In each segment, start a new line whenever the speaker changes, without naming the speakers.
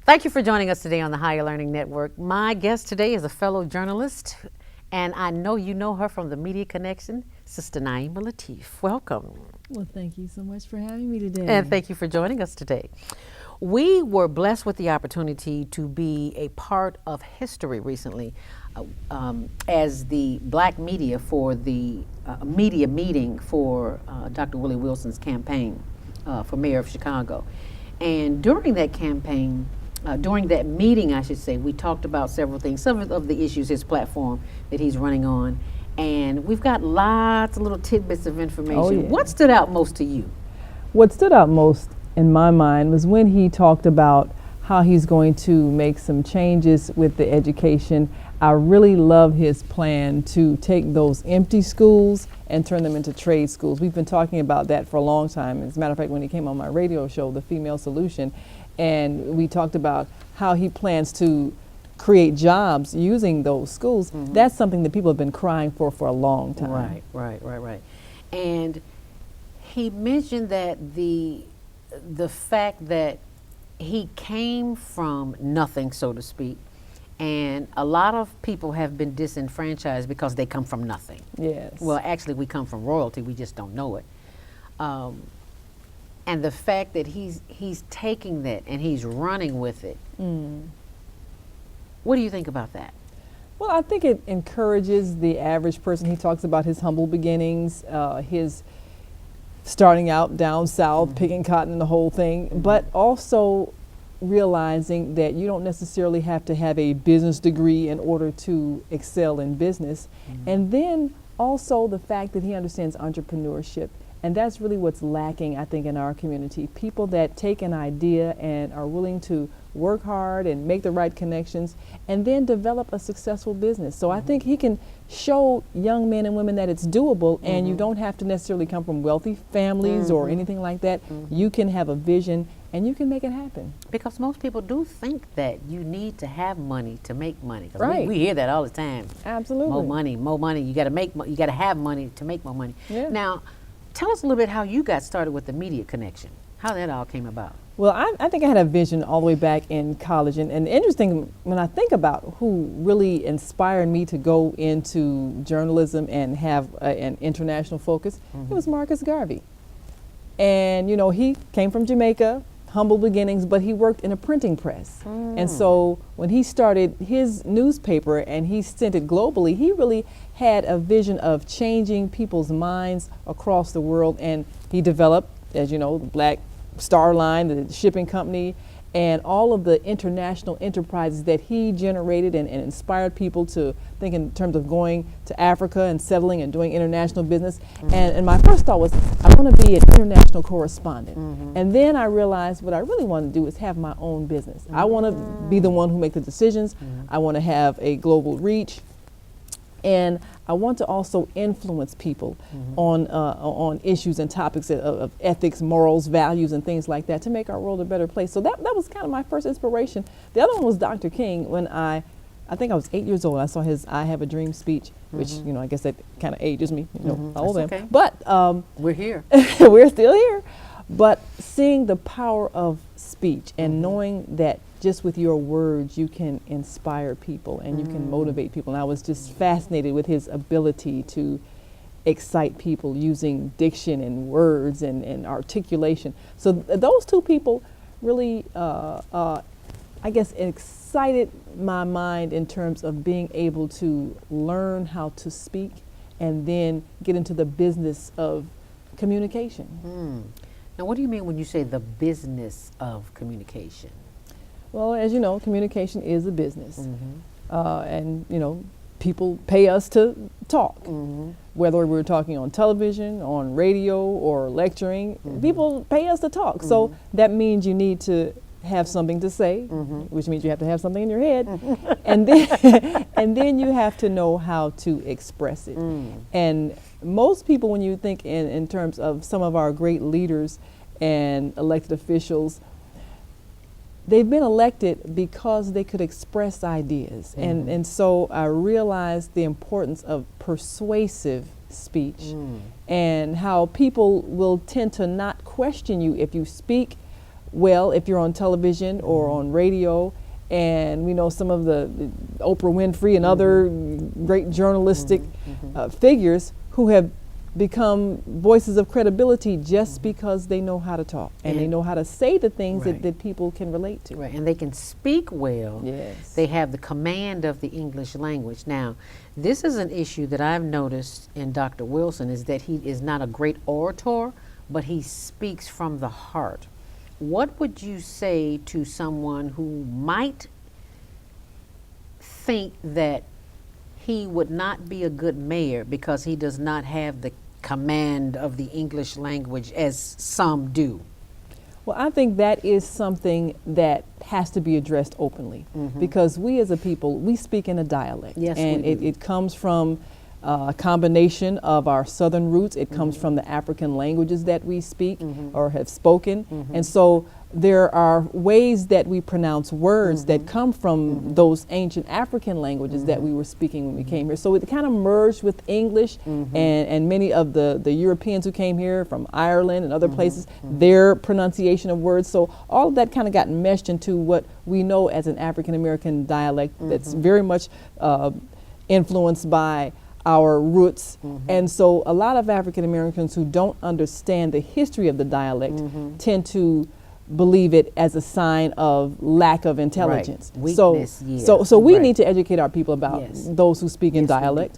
Thank you for joining us today on the Higher Learning Network. My guest today is a fellow journalist, and I know you know her from the Media Connection, Sister Niemah Latif. Welcome.
Well, thank you so much for having me today.
And thank you for joining us today. We were blessed with the opportunity to be a part of history recently as the black media for the media meeting for Dr. Willie Wilson's campaign for mayor of Chicago. And during that campaign, during that meeting, I should say, we talked about several things, some of the issues, his platform that he's running on. And we've got lots of little tidbits of information.
Oh, yeah.
What stood out most to you?
What stood out most in my mind was when he talked about how he's going to make some changes with the education. I really love his plan to take those empty schools and turn them into trade schools. We've been talking about that for a long time. As a matter of fact, when he came on my radio show, The Female Solution, and we talked about how he plans to create jobs using those schools. Mm-hmm. That's something that people have been crying for a long time.
Right. And he mentioned that the fact that he came from nothing, so to speak, and a lot of people have been disenfranchised because they come from nothing.
Yes.
Well, actually, we come from royalty. We just don't know it. And the fact that he's taking that and he's running with it. What do you think about that?
Well, I think it encourages the average person. He talks about his humble beginnings, his starting out down south, picking cotton and the whole thing, but also realizing that you don't necessarily have to have a business degree in order to excel in business. And then also the fact that he understands entrepreneurship. And that's really what's lacking, I think, in our community. People that take an idea and are willing to work hard and make the right connections and then develop a successful business. So I think he can show young men and women that it's doable, and you don't have to necessarily come from wealthy families or anything like that. You can have a vision and you can make it happen.
Because most people do think that you need to have money to make money. 'Cause
Right.
we hear that all the time.
Absolutely.
More money. You got to you got to have money to make more money.
Yeah.
Now, tell us a little bit how you got started with the Media Connection. How that all came about.
Well, I think I had a vision all the way back in college. And interesting, when I think about who really inspired me to go into journalism and have an international focus, it was Marcus Garvey. And, you know, he came from Jamaica, humble beginnings, but he worked in a printing press. And so when he started his newspaper and he sent it globally, he really had a vision of changing people's minds across the world. And he developed, as you know, the Black Star Line, the shipping company, and all of the international enterprises that he generated and inspired people to think in terms of going to Africa and settling and doing international business. And my first thought was, I want to be an international correspondent. And then I realized what I really want to do is have my own business. I want to be the one who makes the decisions. I want to have a global reach. And I want to also influence people on issues and topics of ethics, morals, values, and things like that to make our world a better place. So that was kind of my first inspiration. The other one was Dr. King. When I think I was 8 years old, I saw his "I Have a Dream" speech, which, you know, I guess that kind of ages me, you know, how old I am.
Okay.
But
We're here.
we're still here. But seeing the power of speech and knowing that just with your words you can inspire people and you can motivate people. And I was just fascinated with his ability to excite people using diction and words and articulation. So those two people really, I guess, excited my mind in terms of being able to learn how to speak and then get into the business of communication.
Now, what do you mean when you say the business of communication?
Well, as you know, communication is a business. And, you know, people pay us to talk. Whether we're talking on television, on radio, or lecturing, people pay us to talk. So that means you need to have something to say, which means you have to have something in your head. And then and then you have to know how to express it. And most people, when you think in terms of some of our great leaders and elected officials, they've been elected because they could express ideas. And so I realized the importance of persuasive speech and how people will tend to not question you if you speak well if you're on television or on radio, and we know some of the Oprah Winfrey and other great journalistic figures who have become voices of credibility just because they know how to talk and they know how to say the things that people can relate to.
Right, and they can speak well.
Yes.
They have the command of the English language. Now, this is an issue that I've noticed in Dr. Wilson, is that he is not a great orator, but he speaks from the heart. What would you say to someone who might think that he would not be a good mayor because he does not have the command of the English language as some do?
Well, I think that is something that has to be addressed openly, because we as a people, we speak in a dialect.
Yes,
and
we do.
it comes from a combination of our southern roots. It comes from the African languages that we speak or have spoken. And so there are ways that we pronounce words that come from those ancient African languages that we were speaking when we came here. So it kind of merged with English, and many of the Europeans who came here from Ireland and other places, their pronunciation of words. So all of that kind of got meshed into what we know as an African American dialect that's very much influenced by our roots. And so a lot of African Americans who don't understand the history of the dialect tend to believe it as a sign of lack of intelligence.
Weakness,
So we need to educate our people about those who speak in
Yes, we
dialect.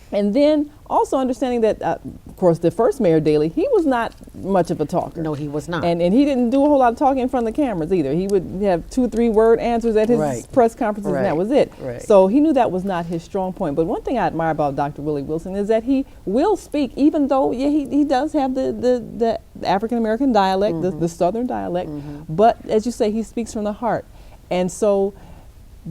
And then also understanding that, of course, the first Mayor Daley, he was not much of a talker.
No, he was not.
And he didn't do a whole lot of talking in front of the cameras either. He would have 2 or 3 word answers at his press conferences, and that was it. So he knew that was not his strong point. But one thing I admire about Dr. Willie Wilson is that he will speak, even though he does have the African American dialect, the Southern dialect. But as you say, he speaks from the heart. And so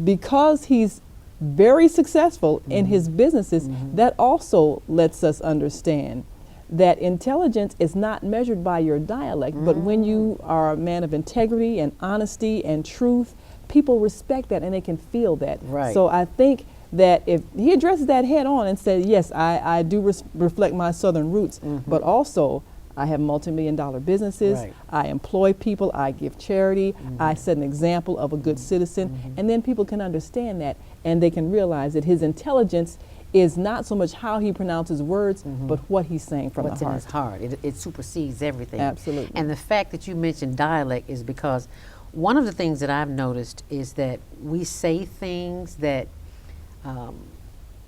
because he's very successful in his businesses, that also lets us understand that intelligence is not measured by your dialect, but when you are a man of integrity and honesty and truth, people respect that and they can feel that. So I think that if he addresses that head on and says, yes, I do reflect my Southern roots, but also I have multi-million-dollar businesses, I employ people, I give charity, I set an example of a good citizen, and then people can understand that, and they can realize that his intelligence is not so much how he pronounces words, but what he's saying from
What's
the heart.
in his heart. It supersedes everything.
Absolutely.
And the fact that you mentioned dialect is because one of the things that I've noticed is that we say things that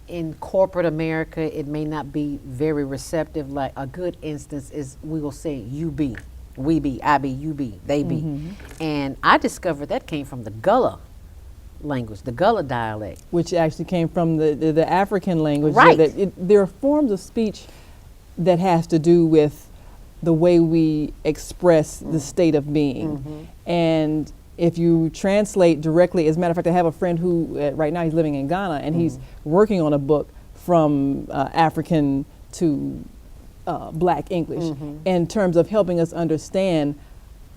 in corporate America, it may not be very receptive. Like a good instance is we will say you be, we be, I be, you be, they be. And I discovered that came from the Gullah language, the Gullah dialect.
Which actually came from the African language.
Right.
There are forms of speech that has to do with the way we express the state of being. And if you translate directly, as a matter of fact, I have a friend who right now he's living in Ghana, and he's working on a book from African to Black English in terms of helping us understand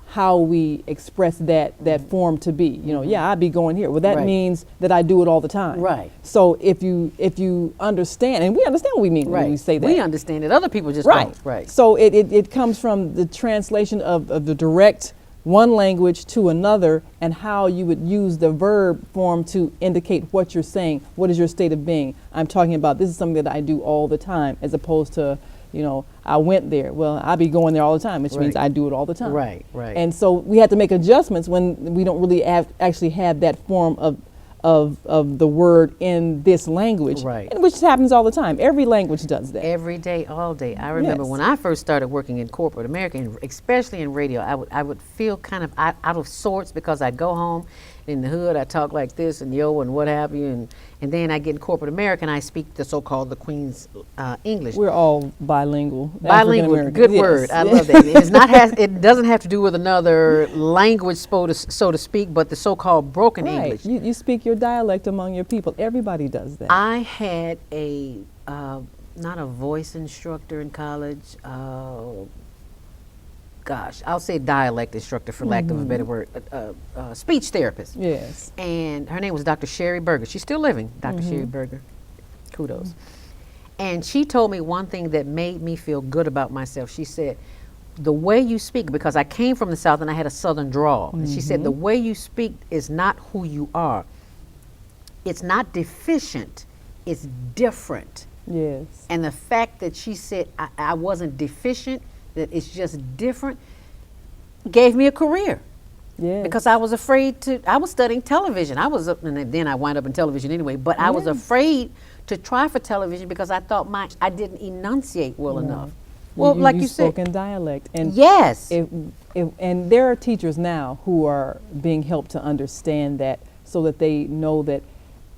how we express that form to be. You know, yeah, I be going here. Well, that means that I do it all the time. So if you understand, and we understand what we mean when we say that.
We understand it. Other people just don't.
So it comes from the translation of the direct one language to another, and how you would use the verb form to indicate what you're saying. What is your state of being? I'm talking about this is something that I do all the time, as opposed to, you know, I went there. Well, I be going there all the time, which means I do it all the time. And so we had to make adjustments when we don't really actually have that form of the word in this language, and which happens all the time. Every language does that.
Every day, all day. I remember when I first started working in corporate America, and especially in radio, I would feel kind of out of sorts because I'd go home in the hood, I talk like this and yo and what have you, and then I get in corporate America and I speak the so-called the Queen's English.
We're all bilingual.
Bilingual, good word. I love that. It doesn't have to do with another language, so to speak, but the so-called broken English.
You speak your dialect among your people. Everybody does that.
I had a not a voice instructor in college. Gosh, I'll say dialect instructor for lack of a better word, speech therapist.
Yes.
And her name was Dr. Sherry Berger. She's still living, Dr. Sherry Berger. Kudos. And she told me one thing that made me feel good about myself. She said, the way you speak, because I came from the South and I had a Southern drawl. And she said, the way you speak is not who you are. It's not deficient, it's different.
Yes.
And the fact that she said I wasn't deficient, that it's just different, gave me a career.
Yes.
Because I was afraid I was studying television. And then I wound up in television anyway, but I was afraid to try for television because I thought I didn't enunciate well enough. Well, like you said.
spoke in dialect. And
yes.
And there are teachers now who are being helped to understand that, so that they know that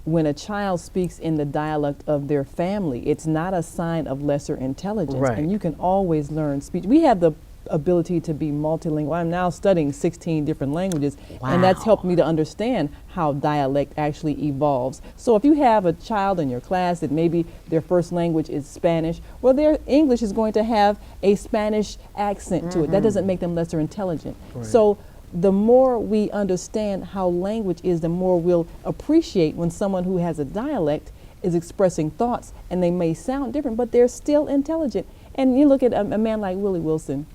when a child speaks in the dialect of their family, it's not a sign of lesser intelligence.
Right.
And you can always learn speech. We have the ability to be multilingual. I'm now studying 16 different languages, and that's helped me to understand how dialect actually evolves. So if you have a child in your class that maybe their first language is Spanish, well, their English is going to have a Spanish accent to it. That doesn't make them lesser intelligent.
Right.
So the more we understand how language is, the more we'll appreciate when someone who has a dialect is expressing thoughts, and they may sound different, but they're still intelligent. And you look at a man like Willie Wilson,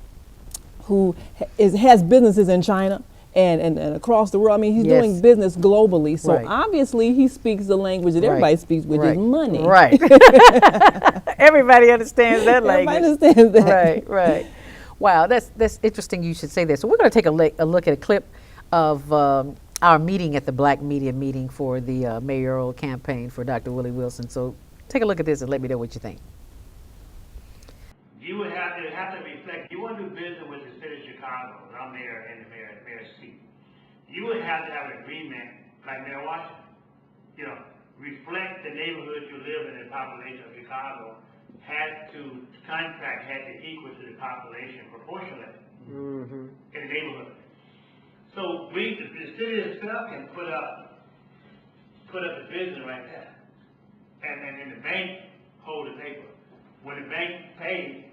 who has businesses in China and across the world. I mean, he's doing business globally. So obviously he speaks the language that everybody speaks, which is money.
Right. Everybody understands that language.
Everybody understands that.
Right, right. Wow, that's interesting you should say that. So we're going to take a look at a clip of our meeting at the Black Media meeting for the mayoral campaign for Dr. Willie Wilson. So take a look at this and let me know what you think.
You would have to reflect. You want to do business with the city of Chicago, and I'm there in the mayor's seat. You would have to have an agreement, like Mayor Washington. You know, reflect the neighborhood you live in, the population of Chicago. Contract had to equal to the population proportionally in the neighborhood. So the city itself can put up the business right there, and then the bank hold the paper. When the bank pays,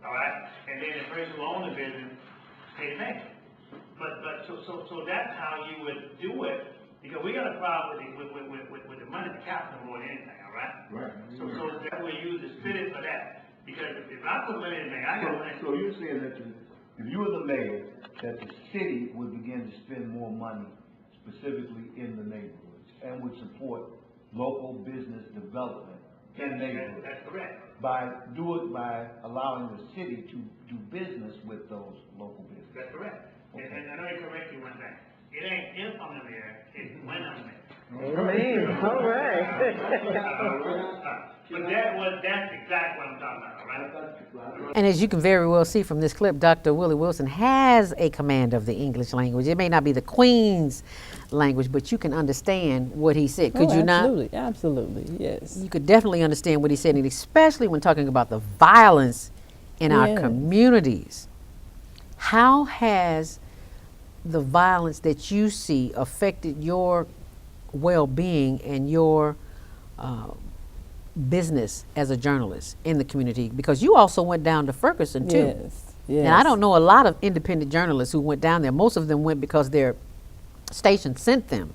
all right, and then the person who owns the business pay the bank. But so that's how you would do it, because we got a problem with the money, the capital more than anything, all right? Right. So that's where you use the city for that. Because if I put money in the bank, I got money.
So you're saying that if you were the mayor, that the city would begin to spend more money specifically in the neighborhoods and would support local business development in neighborhoods.
That's correct.
By allowing the city to do business with those local businesses.
That's correct.
Okay.
And I know you correct you one thing. It ain't if I'm the mayor, it's when I'm the mayor.
Amen. All right.
But that's exactly what I'm talking about, all right?
And as you can very well see from this clip, Dr. Willie Wilson has a command of the English language. It may not be the Queen's language, but you can understand what he said. Could you not?
Absolutely, absolutely, yes.
You could definitely understand what he said, and especially when talking about the violence in our communities. How has the violence that you see affected your well-being and your business as a journalist in the community? Because you also went down to Ferguson too.
Yes, yes.
And I don't know a lot of independent journalists who went down there. Most of them went because their station sent them.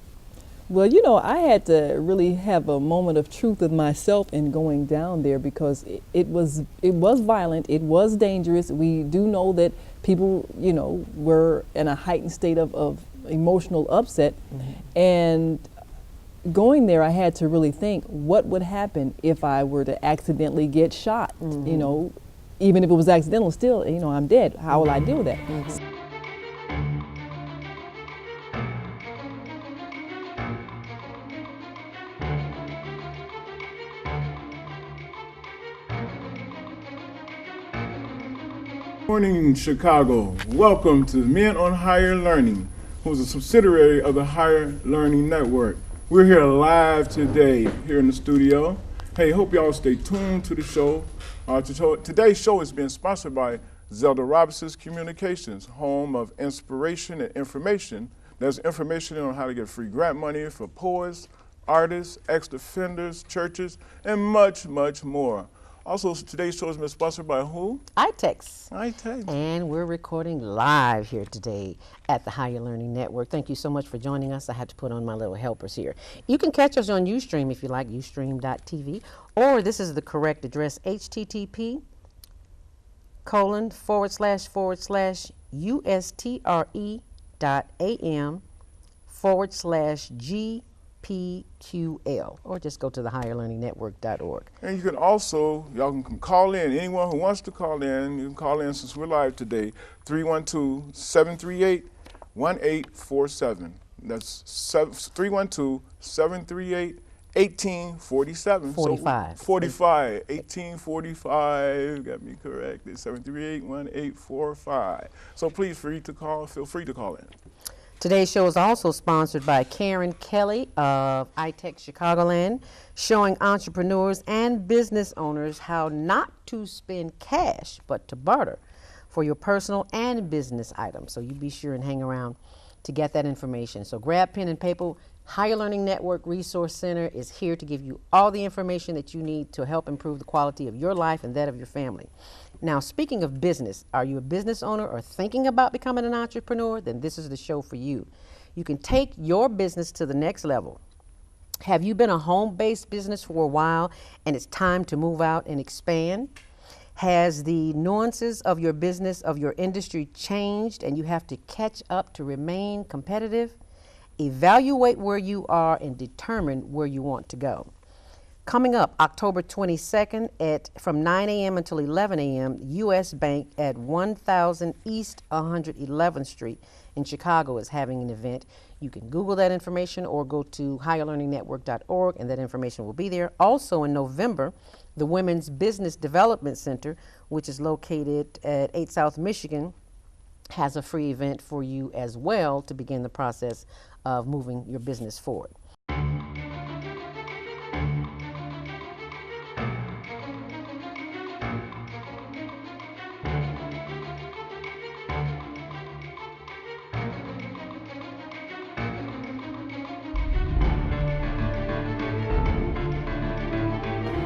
Well, you know, I had to really have a moment of truth with myself in going down there, because it was violent, it was dangerous. We do know that people, you know, were in a heightened state of emotional upset. And going there, I had to really think, what would happen if I were to accidentally get shot? You know, even if it was accidental, still, you know, I'm dead. How will I deal with that?
Morning, Chicago. Welcome to Men on Higher Learning, who's a subsidiary of the Higher Learning Network. We're here live today here in the studio. Hey, hope y'all stay tuned to the show. Today's show is being sponsored by Zelda Robinson's Communications, home of inspiration and information. There's information on how to get free grant money for poets, artists, ex-offenders, churches, and much, much more. Also, today's show has been sponsored by who?
iTex.
iTex.
And we're recording live here today at the Higher Learning Network. Thank you so much for joining us. I had to put on my little helpers here. You can catch us on Ustream if you like, ustream.tv, or this is the correct address, http ustre.am/GPQL, or just go to the higherlearningnetwork.org.
And you can also, y'all can call in. Anyone who wants to call in, you can call in since we're live today, 312-738-1847. That's 312-738-1847.
45.
1845. Got me corrected. 738-1845. So please feel free to call in.
Today's show is also sponsored by Karen Kelly of iTech Chicagoland, showing entrepreneurs and business owners how not to spend cash, but to barter for your personal and business items. So you be sure and hang around to get that information. So grab pen and paper. Higher Learning Network Resource Center is here to give you all the information that you need to help improve the quality of your life and that of your family. Now, speaking of business, are you a business owner or thinking about becoming an entrepreneur? Then this is the show for you. You can take your business to the next level. Have you been a home-based business for a while and it's time to move out and expand? Has the nuances of your business, of your industry changed and you have to catch up to remain competitive? Evaluate where you are and determine where you want to go. Coming up October 22nd from 9 a.m. until 11 a.m., U.S. Bank at 1000 East 111th Street in Chicago is having an event. You can Google that information or go to higherlearningnetwork.org and that information will be there. Also in November, the Women's Business Development Center, which is located at 8 South Michigan, has a free event for you as well to begin the process of moving your business forward.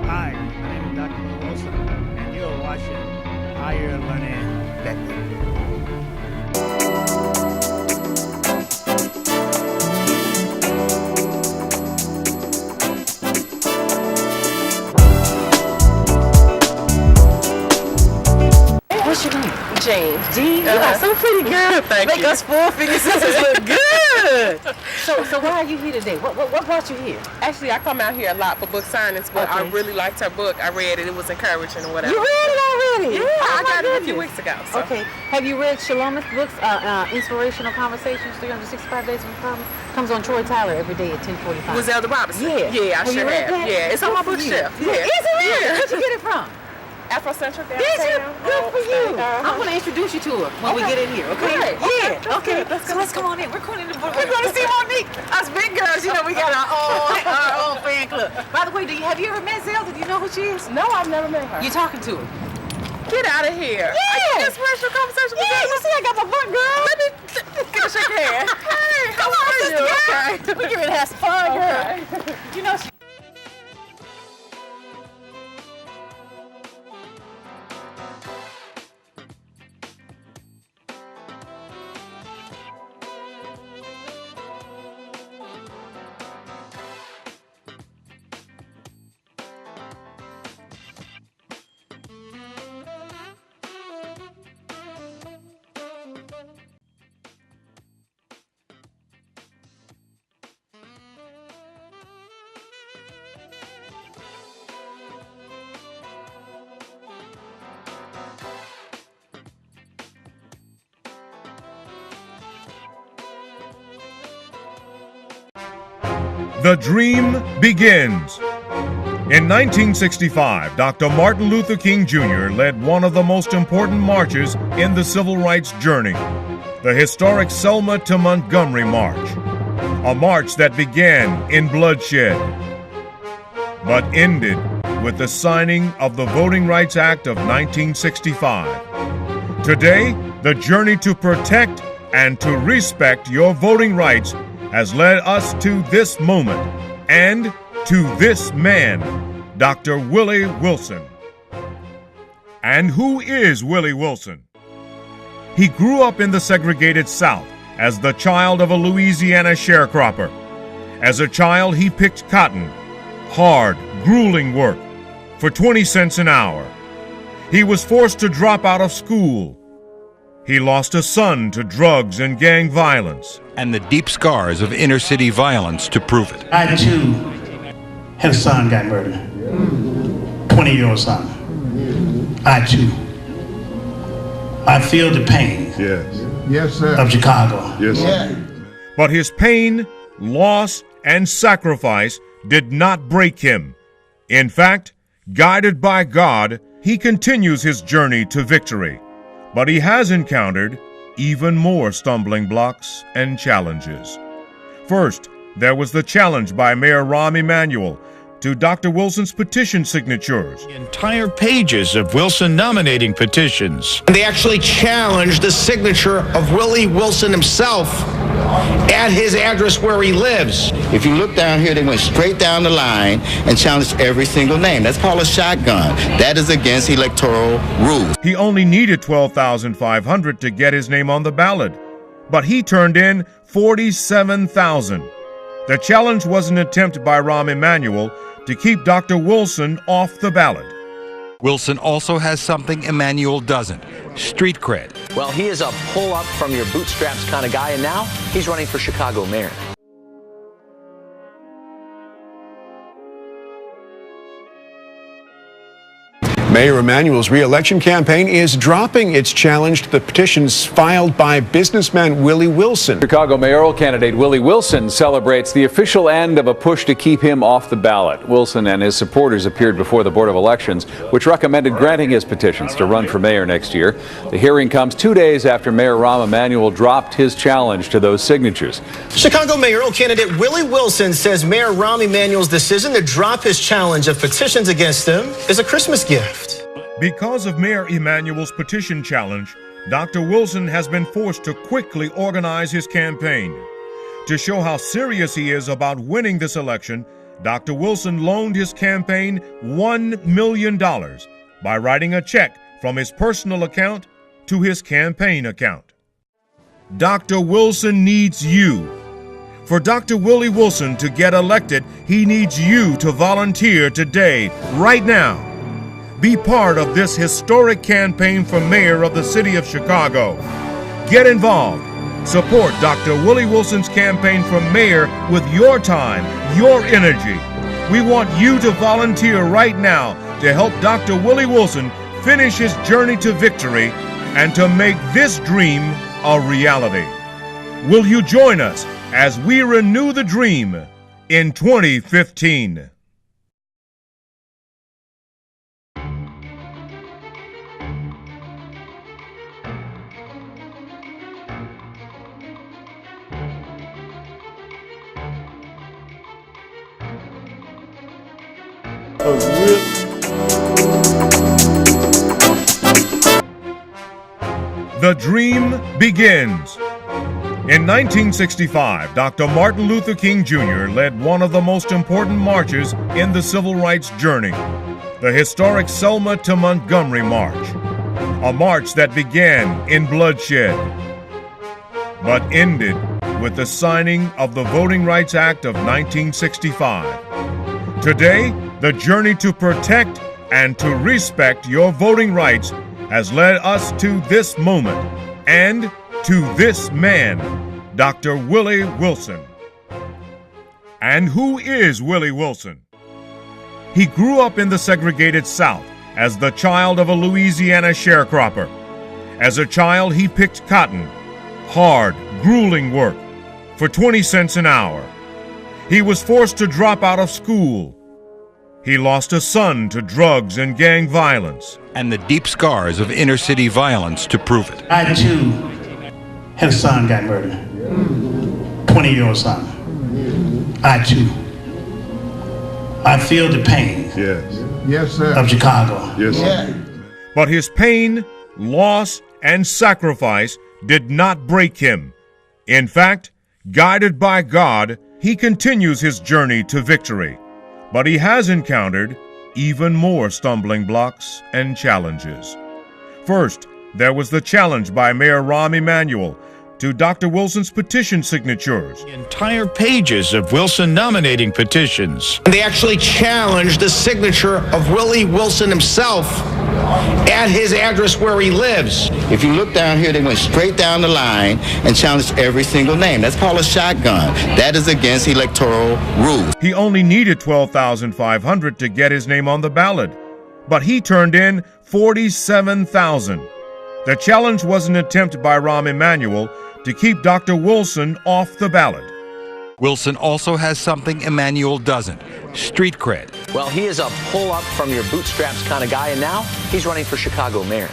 Hi, my name is Dr. Willie Wilson, and you're watching Higher Learning Network.
What's your name?
Jean.
Jean, you are so pretty, girl.
Thank
Make
you.
us four-finger sisters look good. So why are you here today? What brought you here?
Actually, I come out here a lot for book signings, but I
Okay.
really liked her book. I read it. It was encouraging or whatever.
You read it already?
Yeah,
Oh,
I
my
got it a few
goodness.
weeks ago. So.
Okay. Have you read Shalom's books, Inspirational Conversations, 365 Days of Empowerment? Comes on Troy Tyler every day at 10:45.
Was Zelda Robinson?
Yeah.
Yeah, I
Have you
sure
read
have.
that?
Yeah, it's on my
Good for you.
bookshelf.
Is
Yeah.
it really?
Yeah.
Where'd you get it from?
Afrocentric
Did you?
downtown.
Good for you.
Uh-huh.
I'm going to introduce you to her when we
Okay.
get in here, okay?
Great.
Yeah,
That's
okay.
good.
So let's come on in. We're going to see Monique. Us big girls, you know, we got our own fan club. By the way, have you ever met Zelda? Do you know who she is?
No, I've never met her.
You're talking to her.
Get out of here.
Yeah.
Are you inspirational conversation with
Yeah,
Zelda?
you see I got my book, girl.
Let me get a shake hand. Hey,
Come
how
on,
are
sister
you?
girl.
Okay.
We're going to have some fun, girl.
Okay.
You know, she
The dream begins. In 1965, Dr. Martin Luther King Jr. led one of the most important marches in the civil rights journey, the historic Selma to Montgomery March, a march that began in bloodshed, but ended with the signing of the Voting Rights Act of 1965. Today, the journey to protect and to respect your voting rights has led us to this moment and to this man, Dr. Willie Wilson. And who is Willie Wilson? He grew up in the segregated South as the child of a Louisiana sharecropper. As a child, he picked cotton, hard, grueling work, for 20 cents an hour. He was forced to drop out of school. He lost a son to drugs and gang violence.
And the deep scars of inner city violence to prove it.
I too had a son got murdered. 20-year-old son. I too. I feel the pain.
Yes.
Yes, sir.
Of Chicago.
Yes, sir.
But his pain, loss, and sacrifice did not break him. In fact, guided by God, he continues his journey to victory. But he has encountered even more stumbling blocks and challenges. First, there was the challenge by Mayor Rahm Emanuel to Dr. Wilson's petition signatures.
Entire pages of Wilson nominating petitions.
They actually challenged the signature of Willie Wilson himself at his address where he lives. If you look down here, they went straight down the line and challenged every single name. That's called a shotgun. That is against electoral rules.
He only needed 12,500 to get his name on the ballot, but he turned in 47,000. The challenge was an attempt by Rahm Emanuel to keep Dr. Wilson off the ballot.
Wilson also has something Emanuel doesn't: street cred.
Well, he is a pull-up from your bootstraps kind of guy, and now he's running for Chicago mayor.
Mayor Emanuel's re-election campaign is dropping its challenge to the petitions filed by businessman Willie Wilson.
Chicago mayoral candidate Willie Wilson celebrates the official end of a push to keep him off the ballot. Wilson and his supporters appeared before the Board of Elections, which recommended granting his petitions to run for mayor next year. The hearing comes 2 days after Mayor Rahm Emanuel dropped his challenge to those signatures.
Chicago mayoral candidate Willie Wilson says Mayor Rahm Emanuel's decision to drop his challenge of petitions against him is a Christmas gift.
Because of Mayor Emanuel's petition challenge, Dr. Wilson has been forced to quickly organize his campaign. To show how serious he is about winning this election, Dr. Wilson loaned his campaign $1 million by writing a check from his personal account to his campaign account. Dr. Wilson needs you. For Dr. Willie Wilson to get elected, he needs you to volunteer today, right now. Be part of this historic campaign for mayor of the city of Chicago. Get involved. Support Dr. Willie Wilson's campaign for mayor with your time, your energy. We want you to volunteer right now to help Dr. Willie Wilson finish his journey to victory and to make this dream a reality. Will you join us as we renew the dream in 2015? The dream begins. In 1965, Dr. Martin Luther King Jr. led one of the most important marches in the civil rights journey, the historic Selma to Montgomery March, a march that began in bloodshed, but ended with the signing of the Voting Rights Act of 1965. Today, the journey to protect and to respect your voting rights has led us to this moment and to this man, Dr. Willie Wilson. And who is Willie Wilson? He grew up in the segregated South as the child of a Louisiana sharecropper. As a child, he picked cotton, hard, grueling work, for 20 cents an hour. He was forced to drop out of school. He lost a son to drugs and gang violence.
And the deep scars of inner city violence to prove it.
I too had a son got murdered. 20-year-old son. I too. I feel the pain.
Yes. Yes, sir.
Of Chicago.
Yes, sir.
But his pain, loss, and sacrifice did not break him. In fact, guided by God, he continues his journey to victory. But he has encountered even more stumbling blocks and challenges. First, there was the challenge by Mayor Rahm Emanuel to Dr. Wilson's petition signatures.
Entire pages of Wilson nominating petitions.
They actually challenged the signature of Willie Wilson himself at his address where he lives. If you look down here, they went straight down the line and challenged every single name. That's called a shotgun. That is against electoral rules.
He only needed 12,500 to get his name on the ballot, but he turned in 47,000. The challenge was an attempt by Rahm Emanuel to keep Dr. Wilson off the ballot.
Wilson also has something Emanuel doesn't: street cred.
Well, he is a pull-up from your bootstraps kind of guy, and now he's running for Chicago mayor.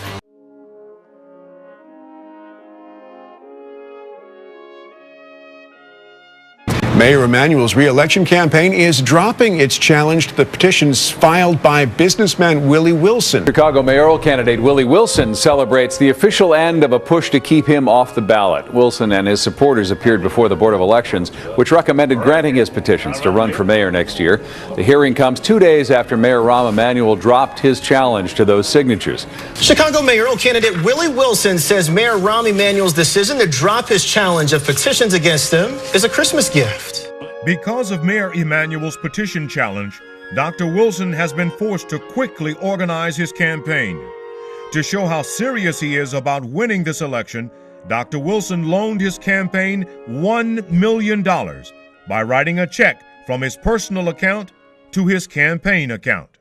Mayor Emanuel's re-election campaign is dropping its challenge to the petitions filed by businessman Willie Wilson.
Chicago mayoral candidate Willie Wilson celebrates the official end of a push to keep him off the ballot. Wilson and his supporters appeared before the Board of Elections, which recommended granting his petitions to run for mayor next year. The hearing comes 2 days after Mayor Rahm Emanuel dropped his challenge to those signatures.
Chicago mayoral candidate Willie Wilson says Mayor Rahm Emanuel's decision to drop his challenge of petitions against him is a Christmas gift.
Because of Mayor Emanuel's petition challenge, Dr. Wilson has been forced to quickly organize his campaign. To show how serious he is about winning this election, Dr. Wilson loaned his campaign $1 million by writing a check from his personal account to his campaign account.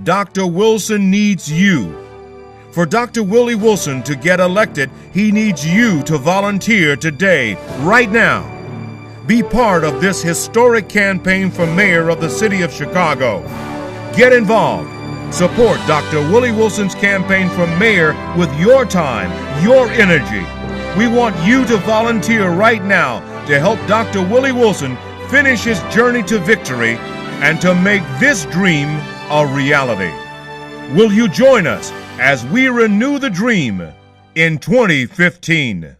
Dr. Wilson needs you. For Dr. Willie Wilson to get elected, he needs you to volunteer today, right now. Be part of this historic campaign for mayor of the city of Chicago. Get involved. Support Dr. Willie Wilson's campaign for mayor with your time, your energy. We want you to volunteer right now to help Dr. Willie Wilson finish his journey to victory and to make this dream a reality. Will you join us as we renew the dream in 2015?